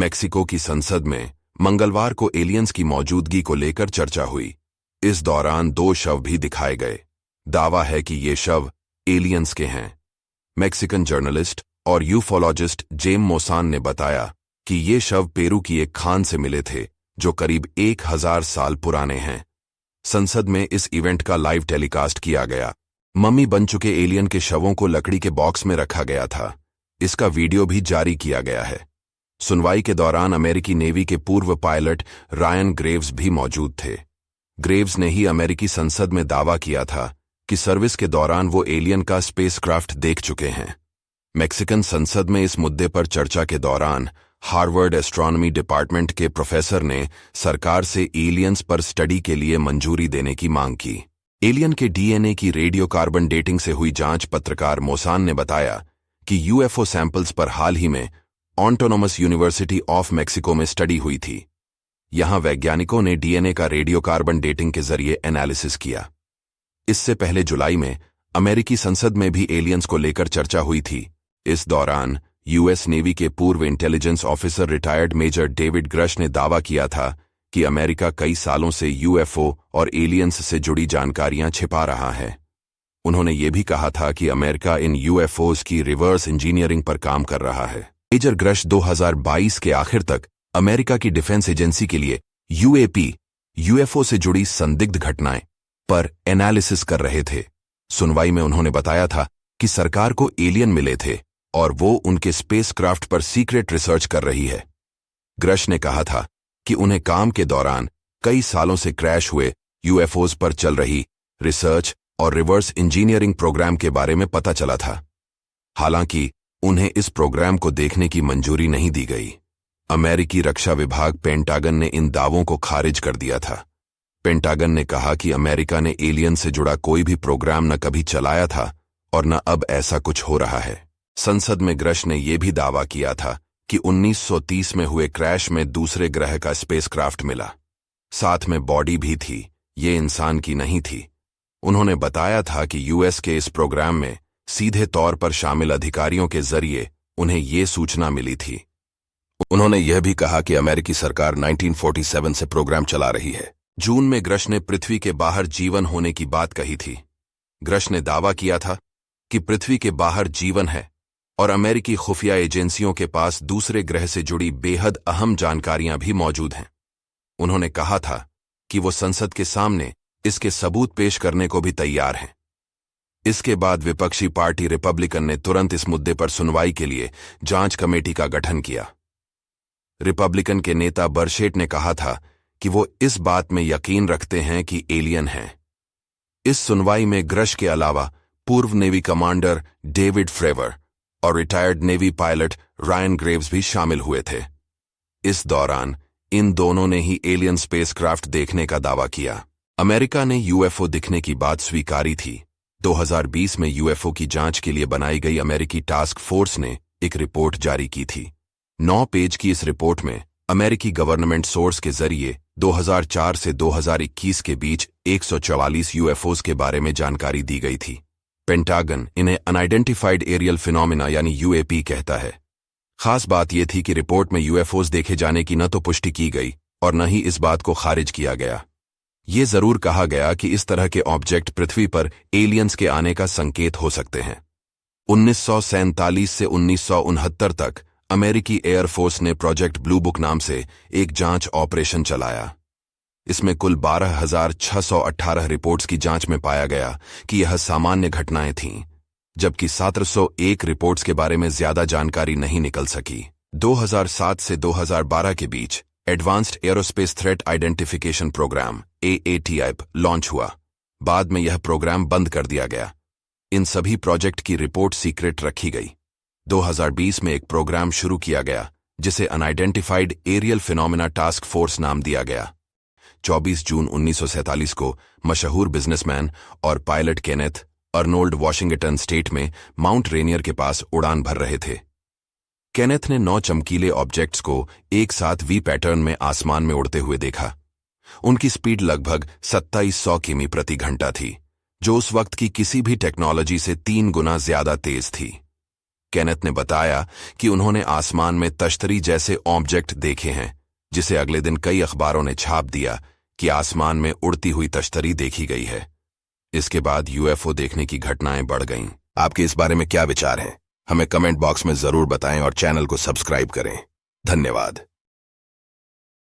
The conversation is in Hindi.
मेक्सिको की संसद में मंगलवार को एलियंस की मौजूदगी को लेकर चर्चा हुई। इस दौरान 2 शव भी दिखाए गए। दावा है कि ये शव एलियंस के हैं। मैक्सिकन जर्नलिस्ट और यूफोलॉजिस्ट जेम मोसान ने बताया कि ये शव पेरू की एक खान से मिले थे जो करीब 1000 साल पुराने हैं। संसद में इस इवेंट का लाइव टेलीकास्ट किया गया। मम्मी बन चुके एलियन के शवों को लकड़ी के बॉक्स में रखा गया था। इसका वीडियो भी जारी किया गया है। सुनवाई के दौरान अमेरिकी नेवी के पूर्व पायलट रायन ग्रेव्स भी मौजूद थे। ग्रेव्स ने ही अमेरिकी संसद में दावा किया था कि सर्विस के दौरान वो एलियन का स्पेसक्राफ्ट देख चुके हैं। मैक्सिकन संसद में इस मुद्दे पर चर्चा के दौरान हार्वर्ड एस्ट्रोनॉमी डिपार्टमेंट के प्रोफेसर ने सरकार से एलियंस पर स्टडी के लिए मंजूरी देने की मांग की। एलियन के डीएनए की रेडियो कार्बन डेटिंग से हुई जांच पत्रकार मोसान ने बताया कि यूएफओ सैंपल्स पर हाल ही में ऑटोनोमस यूनिवर्सिटी ऑफ मैक्सिको में स्टडी हुई थी। यहां वैज्ञानिकों ने डीएनए का रेडियो कार्बन डेटिंग के जरिए एनालिसिस किया। इससे पहले जुलाई में अमेरिकी संसद में भी एलियंस को लेकर चर्चा हुई थी। इस दौरान यूएस नेवी के पूर्व intelligence officer retired major David Grusch ने दावा किया था कि अमेरिका कई सालों से यूएफओ और एलियंस से जुड़ी जानकारियां छिपा रहा है। उन्होंने ये भी कहा था कि अमेरिका इन यूएफओज की रिवर्स इंजीनियरिंग पर काम कर रहा है। मेजर ग्रश 2022 के आखिर तक अमेरिका की डिफेंस एजेंसी के लिए यूएपी यूएफओ से जुड़ी संदिग्ध घटनाएं पर एनालिसिस कर रहे थे। सुनवाई में उन्होंने बताया था कि सरकार को एलियन मिले थे और वो उनके स्पेसक्राफ्ट पर सीक्रेट रिसर्च कर रही है। ग्रश ने कहा था कि उन्हें काम के दौरान कई सालों से क्रैश हुए यूएफओज पर चल रही रिसर्च और रिवर्स इंजीनियरिंग प्रोग्राम के बारे में पता चला था। हालांकि उन्हें इस प्रोग्राम को देखने की मंजूरी नहीं दी गई। अमेरिकी रक्षा विभाग पेंटागन ने इन दावों को खारिज कर दिया था। पेंटागन ने कहा कि अमेरिका ने एलियन से जुड़ा कोई भी प्रोग्राम न कभी चलाया था और न अब ऐसा कुछ हो रहा है। संसद में ग्रश ने यह भी दावा किया था कि 1930 में हुए क्रैश में दूसरे ग्रह का स्पेसक्राफ्ट मिला। साथ में बॉडी भी थी, ये इंसान की नहीं थी। उन्होंने बताया था कि यूएस के इस प्रोग्राम में सीधे तौर पर शामिल अधिकारियों के जरिए उन्हें ये सूचना मिली थी। उन्होंने यह भी कहा कि अमेरिकी सरकार 1947 से प्रोग्राम चला रही है। जून में ग्रश ने पृथ्वी के बाहर जीवन होने की बात कही थी। ग्रश ने दावा किया था कि पृथ्वी के बाहर जीवन है और अमेरिकी खुफिया एजेंसियों के पास दूसरे ग्रह से जुड़ी बेहद अहम जानकारियां भी मौजूद हैं। उन्होंने कहा था कि वो संसद के सामने इसके सबूत पेश करने को भी तैयार हैं। इसके बाद विपक्षी पार्टी रिपब्लिकन ने तुरंत इस मुद्दे पर सुनवाई के लिए जांच कमेटी का गठन किया। रिपब्लिकन के नेता बर्शेट ने कहा था कि वो इस बात में यकीन रखते हैं कि एलियन हैं। इस सुनवाई में ग्रश के अलावा पूर्व नेवी कमांडर डेविड फ्रेवर और retired navy pilot Ryan Graves भी शामिल हुए थे। इस दौरान इन दोनों ने ही एलियन स्पेसक्राफ्ट देखने का दावा किया। अमेरिका ने यूएफओ दिखने की बात स्वीकारी थी। 2020 में यूएफओ की जांच के लिए बनाई गई अमेरिकी टास्क फोर्स ने एक रिपोर्ट जारी की थी। 9 पेज की इस रिपोर्ट में अमेरिकी गवर्नमेंट सोर्स के जरिए 2004 से 2021 के बीच 144 यूएफओज के बारे में जानकारी दी गई थी। पेंटागन इन्हें अनआइडेंटिफाइड एरियल फिनोमिना यानी यूएपी कहता है। खास बात यह थी कि रिपोर्ट में यूएफओज देखे जाने की न तो पुष्टि की गई और न ही इस बात को खारिज किया गया। ये जरूर कहा गया कि इस तरह के ऑब्जेक्ट पृथ्वी पर एलियंस के आने का संकेत हो सकते हैं। 1947 से 1969 तक अमेरिकी एयरफोर्स ने प्रोजेक्ट ब्लू बुक नाम से एक जांच ऑपरेशन चलाया। इसमें कुल 12,618 रिपोर्ट्स की जांच में पाया गया कि यह सामान्य घटनाएं थीं, जबकि 1701 रिपोर्ट्स के बारे में ज्यादा जानकारी नहीं निकल सकी। 2007 से 2012 के बीच advanced aerospace threat identification program AATI launch हुआ। बाद में यह प्रोग्राम बंद कर दिया गया। इन सभी प्रोजेक्ट की रिपोर्ट सीक्रेट रखी गई। 2020 में एक प्रोग्राम शुरू किया गया जिसे unidentified aerial phenomena task force नाम दिया गया। 24 जून 1947 को मशहूर बिजनेसमैन और pilot Kenneth Arnold Washington state में माउंट रेनियर के पास उड़ान भर रहे थे। केनेथ ने 9 चमकीले ऑब्जेक्ट्स को एक साथ वी पैटर्न में आसमान में उड़ते हुए देखा। उनकी स्पीड लगभग 2700 किमी प्रति घंटा थी, जो उस वक्त की किसी भी टेक्नोलॉजी से 3 गुना ज्यादा तेज थी। केनेथ ने बताया कि उन्होंने आसमान में तश्तरी जैसे ऑब्जेक्ट देखे हैं, जिसे अगले दिन कई अखबारों ने छाप दिया कि आसमान में उड़ती हुई तश्तरी देखी गई है। इसके बाद यूएफओ देखने की घटनाएं बढ़ गईं। आपके इस बारे में क्या विचार हैं? हमें कमेंट बॉक्स में जरूर बताएं और चैनल को सब्सक्राइब करें। धन्यवाद।